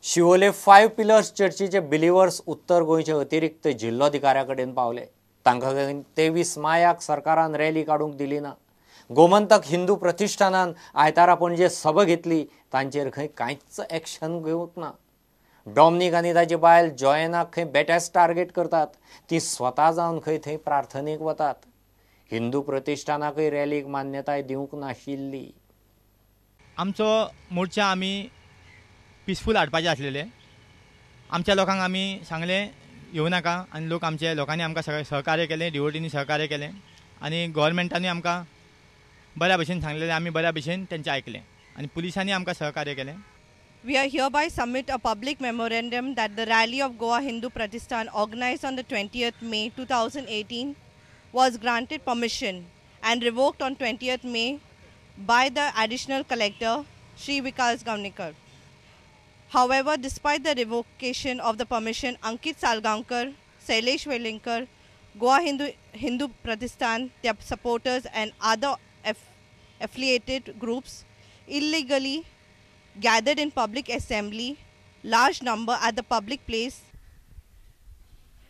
Siolim 5 pillars चर्चीचे Believers उत्तर गोंयचे अतिरिक्त जिल्लोधिकाऱ्याकडेन पावले। तांकां 23 मायाक सरकारान रॅली काडूंक दिली ना। गोमंतक हिंदू प्रतिष्ठानान आयतारा पणजे सभा घेतली, तांचेर खंय कांयच एक्शन घेवंक ना। डॉमनीक आनी ताची बायल जॉयनाक खंय बेटेस टार्गेट करतात, ती स्वता जावन खंय थंय प्रार्थनेक वतात। हिंदू प्रतिष्ठानाकय रॅलीक मान्यताय दिवंक नाशिल्ली। आमचो मोर्चा आमी पिसफूल हाडपाचे आसलेले। आमच्या लोकांक आमी सांगलें येवं नाका आनी लोकांनी आमकां सहकार्य केलें, डिवोटींनी सहकार्य केलें आनी गव्हर्मेंटानूय आमकां बऱ्या भशेन सांगलेलें, आमी बऱ्या भशेन तेंचें आयकलें आनी पुलिसांनी आमकां सहकार्य केलें। We are hereby submit a public memorandum that the rally of Goa Hindu Pratishthan organized on the 20th May 2018 was granted permission and revoked on 20th May by the additional collector Shri Vikas Gavnikar. However, despite the revocation of the permission, Ankit Salgaonkar, Sailesh Velinkar, Goa Hindu Pratishthan, their supporters and other affiliated groups illegally gathered in public assembly, large number at the public place.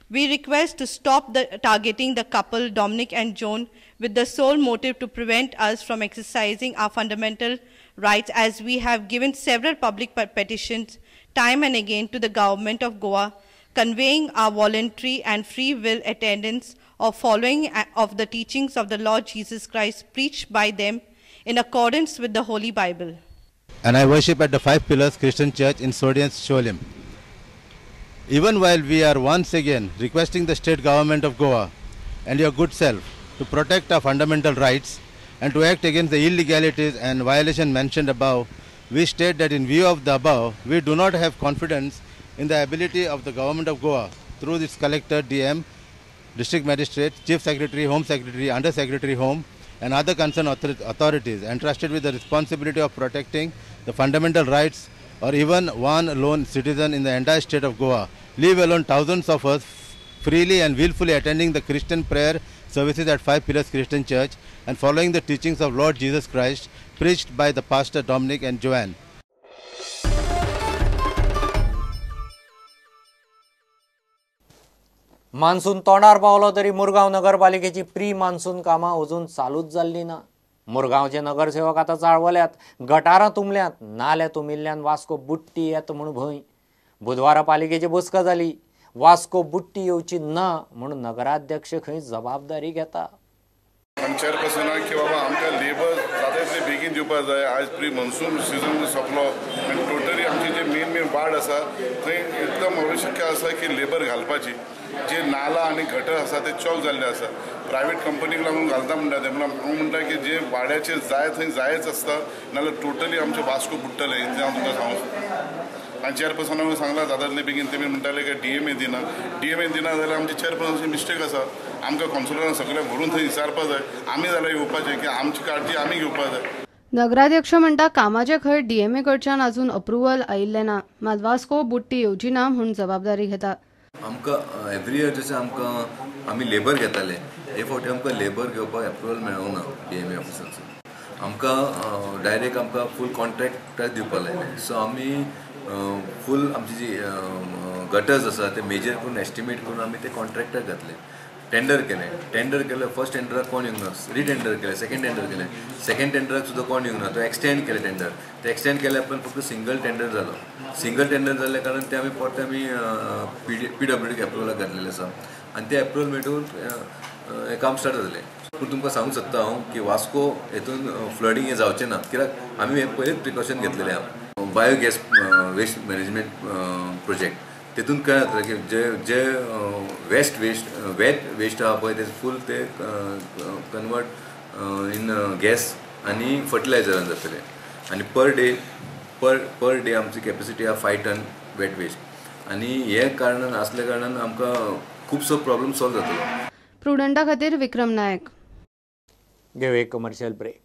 We request to stop targeting the couple Dominic and Joan with the sole motive to prevent us from exercising our fundamental rights, as we have given several public petitions time and again to the government of Goa, conveying our voluntary and free will attendance or following of the teachings of the Lord Jesus Christ preached by them in accordance with the Holy Bible. And I worship at the 5 Pillars Christian Church in Sodians, Sholim. Even while we are once again requesting the state government of Goa and your good self to protect our fundamental rights and to act against the illegalities and violations mentioned above, we state that in view of the above, we do not have confidence in the ability of the government of Goa through its collector, DM, district magistrate, chief secretary, home secretary, under secretary home and other concerned authorities entrusted with the responsibility of protecting the fundamental rights or even one lone citizen in the entire state of Goa, leave alone thousands of us freely and willfully attending the Christian prayer services at 5 Pillars Christian Church and following the teachings of Lord Jesus Christ preached by the pastor Dominic and Joanne. Monsoon तोंडार पावलो तरी Mormugao नगरपालिकेची pre monsoon कामां अजून चालूच जाल्ली ना। मुरगांवचे नगरसेवक आतां चाळवल्यात, गटारां तुंबल्यात, नाले तुंबिल्ल्यान वास्को बुट्टी येत म्हूण भंय। बुधवारा पालिकेची बसका जाली, वास्को बुट्टी येवची ना म्हूण नगराध्यक्ष खंय जबाबदारी घेता। चेअरपर्सनाक की बाबा आमकां लेबर जाता तितले बेगीन दिवपाक जाय। आज प्री मॉन्सून सिजन सोंपलो आनी टोटली आमची जे मेन वार्ड आसा थंय एकदम आवश्यक आसा की लेबर घालपाची। जे नाला आनी गटर आसा ते चॉक जाल्ले आसा, प्रायवेट कंपनीक लागून घालता म्हणटा ते हांव म्हणटा की जे वाड्याचेर जाय थंय जायच आसता, नाल्यार टोटली आमचे वास्को बुडटले हें हांव तुमकां सांगूं। आनी चेअरपर्सनाक सांगला जाता तितले बेगीन तेमी म्हणटाले की डीएमए दिना जाल्यार आमची चेअरपर्सनाची मिस्टेक आसा। आमकां कावन्सिलरान सगळें व्हरून थंय विचारपा जाय, आमी जाल्यार येवपाचें की आमची काळजी आमी घेवपा जाय। नगराध्यक्ष म्हणटा कामाचे खंय डीएमए कडच्यान अजून अप्रुव्हल आयिल्लें ना, मात वास्को बुट्टी येवची ना म्हूण जबाबदारी घेता। आमकां एवरी इयर जशें आमी लेबर घेताले, हे फावटी आमकां लेबर घेवपाक अप्रुवल मेळोंक ना डीएमए ऑफिसांचो। आमकां डायरेक्ट आमकां फूल कॉन्ट्रॅक्ट दिवपाक लायले। सो आमी फूल आमची जी गटर्स आसा ते मेजर करून एस्टिमेट करून आमी ते कॉन्ट्रॅक्टाक घातले। टेंडर केलें फर्स्ट टेंडराक कोण येवंक ना, रिटेंडर केलें, सेकंड टेंडराक सुद्दां कोण येवंक ना, तो एक्सटेंड केलें टेंडर। ते एक्सटेंड केल्या उपरांत फक्त सिंगल टेंडर जाल्ल्या कारणान ते आमी परत PWDक एप्रुवलाक घातलेलें आसा आनी ते एप्रुवल मेळटून हें काम स्टार्ट जातलें। पूण तुमकां सांगूंक सोदता हांव की वास्को हेतून फ्लडींग हें जावचें ना, कित्याक आमी हें पयलींच प्रिकॉशन घेतलेलें आहा। बायोगॅस वेस्ट मॅनेजमेंट प्रोजेक्ट तेतून काय जाता की जे वेट वेस्ट आहा पळय ते फूल ते कन्वर्ट इन गॅस आनी फर्टिलायझरान जातले आनी पर डे आमची कॅपेसिटी आहा 5 टन वेट वेस्ट आनी हे कारणान असल्या कारणान आमकां खुबसो प्रॉब्लेम सॉल्व जातलो। प्रुडंटा खातीर विक्रम नायक। घेव एक कमर्शियल ब्रेक।